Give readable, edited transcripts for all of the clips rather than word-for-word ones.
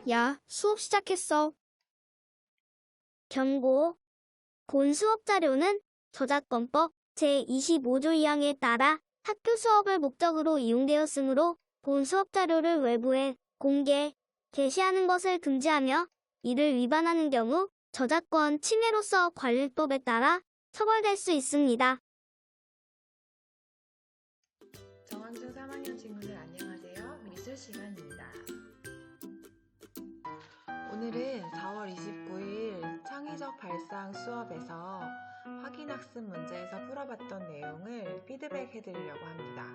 야, 수업 시작했어. 경고. 본 수업 자료는 저작권법 제25조 2항에 따라 학교 수업을 목적으로 이용되었으므로 본 수업 자료를 외부에 공개, 게시하는 것을 금지하며 이를 위반하는 경우 저작권 침해로서 관리법에 따라 처벌될 수 있습니다. 정학중 3학년 친구들 안녕하세요. 미술 시간입니다. 오늘은 4월 29일 창의적 발상 수업에서 확인학습 문제에서 풀어봤던 내용을 피드백 해드리려고 합니다.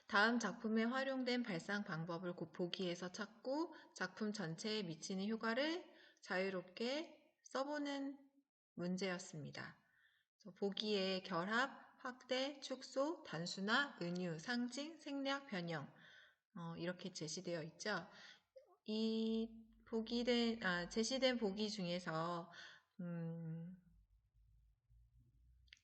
다음 작품에 활용된 발상 방법을 보기에서 찾고 작품 전체에 미치는 효과를 자유롭게 써보는 문제였습니다. 보기에 결합, 확대, 축소, 단순화, 은유, 상징, 생략, 변형 이렇게 제시되어 있죠. 이 제시된 보기 중에서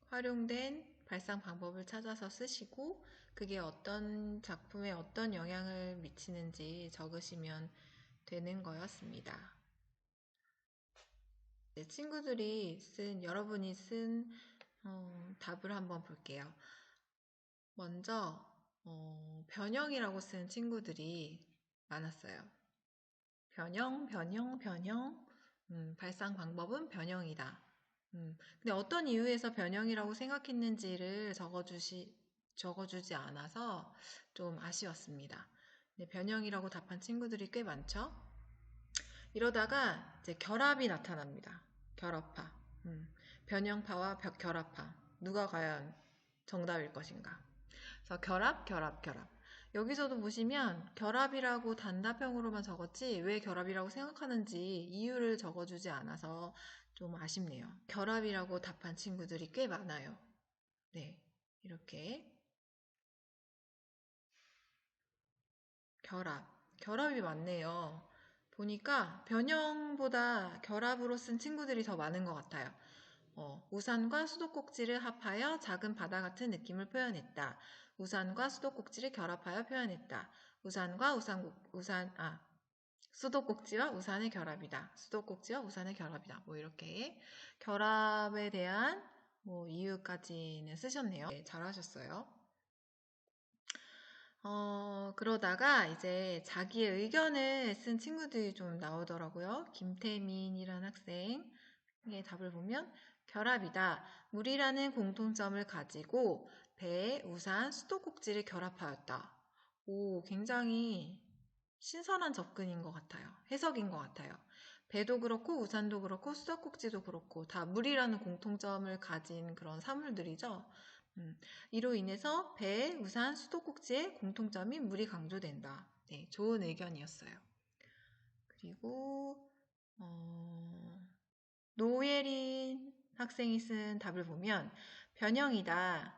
활용된 발상 방법을 찾아서 쓰시고 그게 어떤 작품에 어떤 영향을 미치는지 적으시면 되는 거였습니다. 여러분이 쓴 답을 한번 볼게요. 먼저 변형이라고 쓴 친구들이 많았어요. 변형, 발상 방법은 변형이다. 근데 어떤 이유에서 변형이라고 생각했는지를 적어주지 않아서 좀 아쉬웠습니다. 변형이라고 답한 친구들이 꽤 많죠? 이러다가 이제 결합이 나타납니다. 결합파. 변형파와 결합파. 누가 과연 정답일 것인가? 그래서 결합. 여기서도 보시면 결합이라고 단답형으로만 적었지 왜 결합이라고 생각하는지 이유를 적어주지 않아서 좀 아쉽네요. 결합이라고 답한 친구들이 꽤 많아요. 네, 이렇게 결합이 많네요. 보니까 변형보다 결합으로 쓴 친구들이 더 많은 것 같아요. 우산과 수도꼭지를 합하여 작은 바다 같은 느낌을 표현했다. 우산과 수도꼭지를 결합하여 표현했다. 수도꼭지와 우산의 결합이다. 수도꼭지와 우산의 결합이다. 이렇게 결합에 대한 이유까지는 쓰셨네요. 네, 잘하셨어요. 그러다가 이제 자기의 의견을 쓴 친구들이 좀 나오더라고요. 김태민이라는 학생의 답을 보면 결합이다. 물이라는 공통점을 가지고 배, 우산, 수도꼭지를 결합하였다. 굉장히 신선한 접근인 것 같아요. 해석인 것 같아요. 배도 그렇고 우산도 그렇고 수도꼭지도 그렇고 다 물이라는 공통점을 가진 그런 사물들이죠. 이로 인해서 배, 우산, 수도꼭지의 공통점이 물이 강조된다. 네, 좋은 의견이었어요. 그리고 노예린 학생이 쓴 답을 보면 변형이다.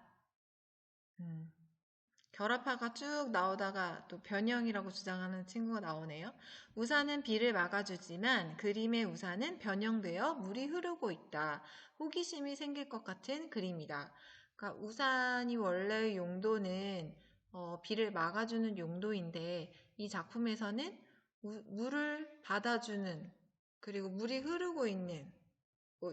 결합파가 쭉 나오다가 또 변형이라고 주장하는 친구가 나오네요. 우산은 비를 막아주지만 그림의 우산은 변형되어 물이 흐르고 있다. 호기심이 생길 것 같은 그림이다. 그러니까 우산이 원래의 용도는 비를 막아주는 용도인데 이 작품에서는 물을 받아주는 그리고 물이 흐르고 있는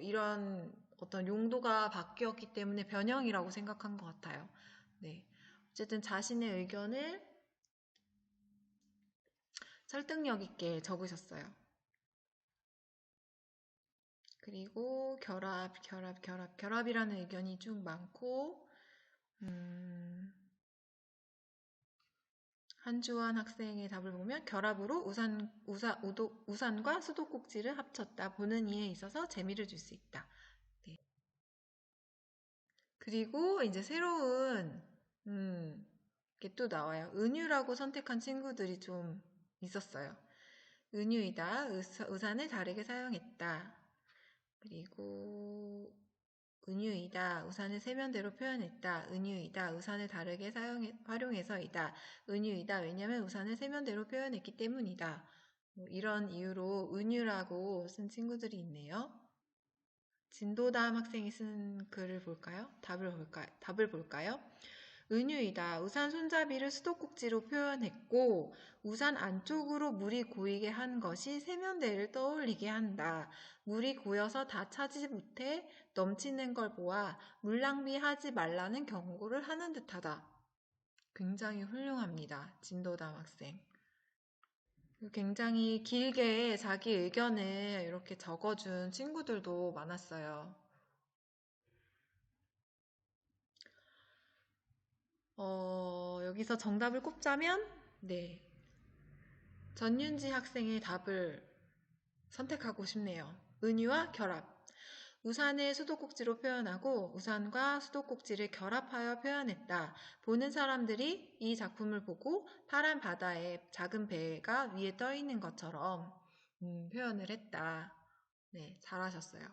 이런 어떤 용도가 바뀌었기 때문에 변형이라고 생각한 것 같아요. 네. 어쨌든 자신의 의견을 설득력 있게 적으셨어요. 그리고 결합이라는 의견이 쭉 많고 한주환 학생의 답을 보면 결합으로 우산과 수도꼭지를 합쳤다. 보는 이에 있어서 재미를 줄 수 있다. 네. 그리고 이제 새로운 게 또 나와요. 은유라고 선택한 친구들이 좀 있었어요. 은유이다. 우산을 다르게 사용했다. 그리고 은유이다. 우산을 세면대로 표현했다. 은유이다. 우산을 다르게 활용해서이다. 은유이다. 왜냐하면 우산을 세면대로 표현했기 때문이다. 이런 이유로 은유라고 쓴 친구들이 있네요. 진도담 학생이 쓴 글을 볼까요? 답을 볼까요? 은유이다. 우산 손잡이를 수도꼭지로 표현했고 우산 안쪽으로 물이 고이게 한 것이 세면대를 떠올리게 한다. 물이 고여서 다 차지 못해 넘치는 걸 보아 물 낭비하지 말라는 경고를 하는 듯하다. 굉장히 훌륭합니다. 진도담 학생. 굉장히 길게 자기 의견을 이렇게 적어준 친구들도 많았어요. 여기서 정답을 꼽자면, 네. 전윤지 학생의 답을 선택하고 싶네요. 은유와 결합. 우산을 수도꼭지로 표현하고 우산과 수도꼭지를 결합하여 표현했다. 보는 사람들이 이 작품을 보고 파란 바다에 작은 배가 위에 떠 있는 것처럼 표현을 했다. 네, 잘하셨어요.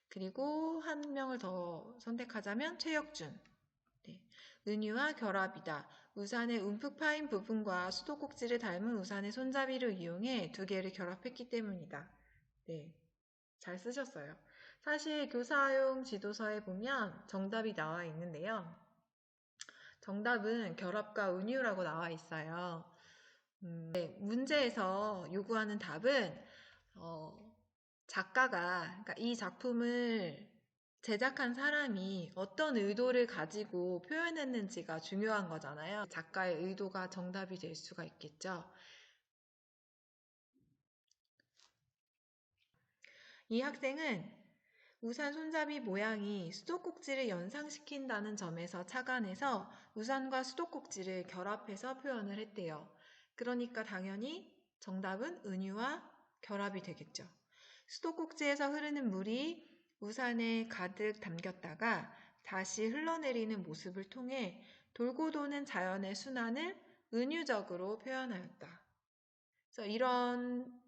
그리고 한 명을 더 선택하자면 최혁준. 네, 은유와 결합이다. 우산의 움푹 파인 부분과 수도꼭지를 닮은 우산의 손잡이를 이용해 두 개를 결합했기 때문이다. 네, 잘 쓰셨어요. 사실 교사용 지도서에 보면 정답이 나와 있는데요. 정답은 결합과 은유라고 나와 있어요. 네, 문제에서 요구하는 답은 작가가 그러니까 이 작품을 제작한 사람이 어떤 의도를 가지고 표현했는지가 중요한 거잖아요. 작가의 의도가 정답이 될 수가 있겠죠. 이 학생은 우산 손잡이 모양이 수도꼭지를 연상시킨다는 점에서 착안해서 우산과 수도꼭지를 결합해서 표현을 했대요. 그러니까 당연히 정답은 은유와 결합이 되겠죠. 수도꼭지에서 흐르는 물이 우산에 가득 담겼다가 다시 흘러내리는 모습을 통해 돌고 도는 자연의 순환을 은유적으로 표현하였다. 그래서 이런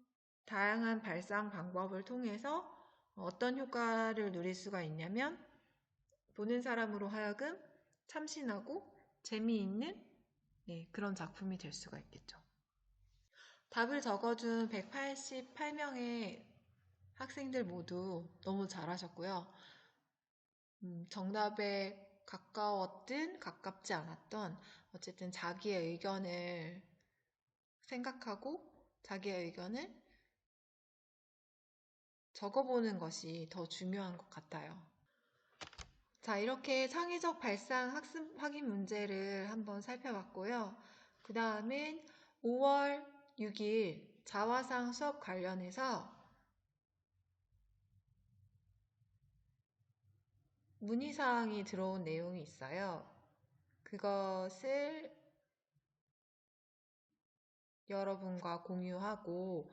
다양한 발상 방법을 통해서 어떤 효과를 누릴 수가 있냐면 보는 사람으로 하여금 참신하고 재미있는 그런 작품이 될 수가 있겠죠. 답을 적어준 188명의 학생들 모두 너무 잘하셨고요. 정답에 가까웠든 가깝지 않았던 어쨌든 자기의 의견을 생각하고 자기의 의견을 적어보는 것이 더 중요한 것 같아요. 자, 이렇게 창의적 발상 학습 확인 문제를 한번 살펴봤고요. 그 다음엔 5월 6일 자화상 수업 관련해서 문의사항이 들어온 내용이 있어요. 그것을 여러분과 공유하고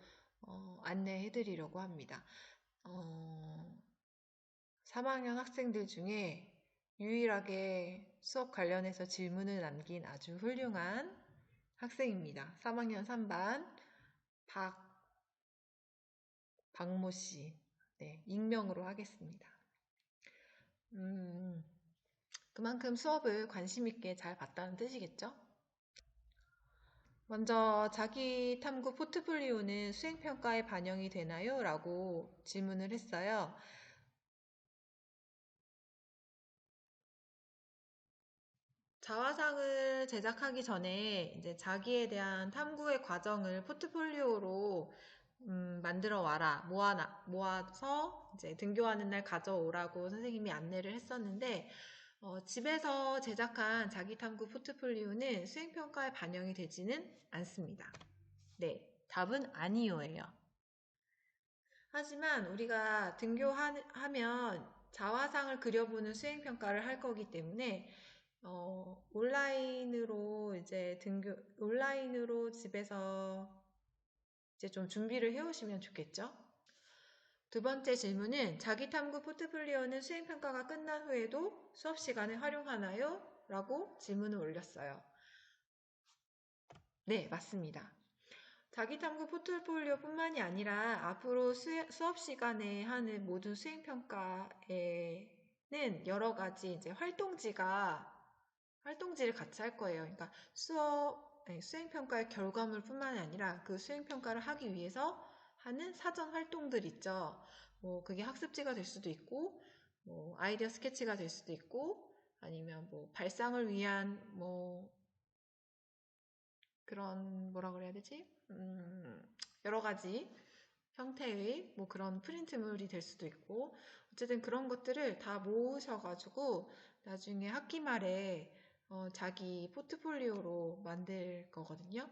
안내해 드리려고 합니다. 3학년 학생들 중에 유일하게 수업 관련해서 질문을 남긴 아주 훌륭한 학생입니다. 3학년 3반 박모 씨. 네, 익명으로 하겠습니다. 그만큼 수업을 관심 있게 잘 봤다는 뜻이겠죠? 먼저 자기 탐구 포트폴리오는 수행평가에 반영이 되나요? 라고 질문을 했어요. 자화상을 제작하기 전에 이제 자기에 대한 탐구의 과정을 포트폴리오로 만들어 와라, 모아서 이제 등교하는 날 가져오라고 선생님이 안내를 했었는데, 집에서 제작한 자기 탐구 포트폴리오는 수행평가에 반영이 되지는 않습니다. 네, 답은 아니요예요. 하지만 우리가 등교하면 자화상을 그려보는 수행평가를 할 거기 때문에 온라인으로 집에서 이제 좀 준비를 해오시면 좋겠죠? 두 번째 질문은 자기 탐구 포트폴리오는 수행평가가 끝난 후에도 수업 시간에 활용하나요? 라고 질문을 올렸어요. 네, 맞습니다. 자기 탐구 포트폴리오 뿐만이 아니라 앞으로 수업 시간에 하는 모든 수행평가에는 여러 가지 이제 활동지를 같이 할 거예요. 그러니까 수행평가의 결과물 뿐만이 아니라 그 수행평가를 하기 위해서 하는 사전 활동들 있죠. 뭐 그게 학습지가 될 수도 있고, 뭐 아이디어 스케치가 될 수도 있고, 아니면 뭐 발상을 위한 뭐 그런 뭐라 그래야 되지? 여러 가지 형태의 뭐 그런 프린트물이 될 수도 있고, 어쨌든 그런 것들을 다 모으셔가지고 나중에 학기 말에 자기 포트폴리오로 만들 거거든요.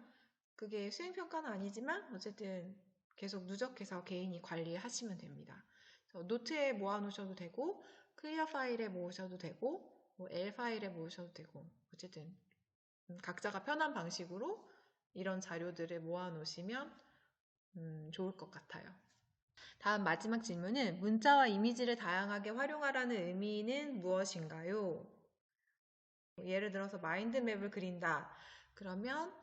그게 수행평가는 아니지만 어쨌든 계속 누적해서 개인이 관리하시면 됩니다. 그래서 노트에 모아놓으셔도 되고, 클리어 파일에 모으셔도 되고, 뭐 L 파일에 모으셔도 되고, 어쨌든 각자가 편한 방식으로 이런 자료들을 모아놓으시면 좋을 것 같아요. 다음 마지막 질문은 문자와 이미지를 다양하게 활용하라는 의미는 무엇인가요? 예를 들어서 마인드맵을 그린다. 그러면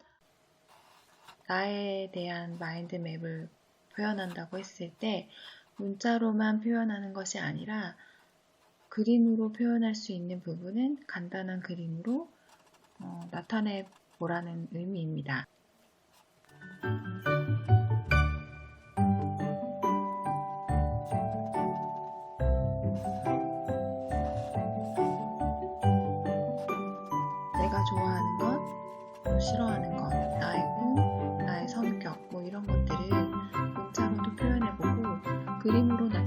나에 대한 마인드맵을 표현한다고 했을 때 문자로만 표현하는 것이 아니라 그림으로 표현할 수 있는 부분은 간단한 그림으로 나타내 보라는 의미입니다. 내가 좋아하는 것, 싫어하는 것, 나의 꿈, 나의 성격, 뭐 이런 것들을 문자로도 표현해보고 그림으로 나타내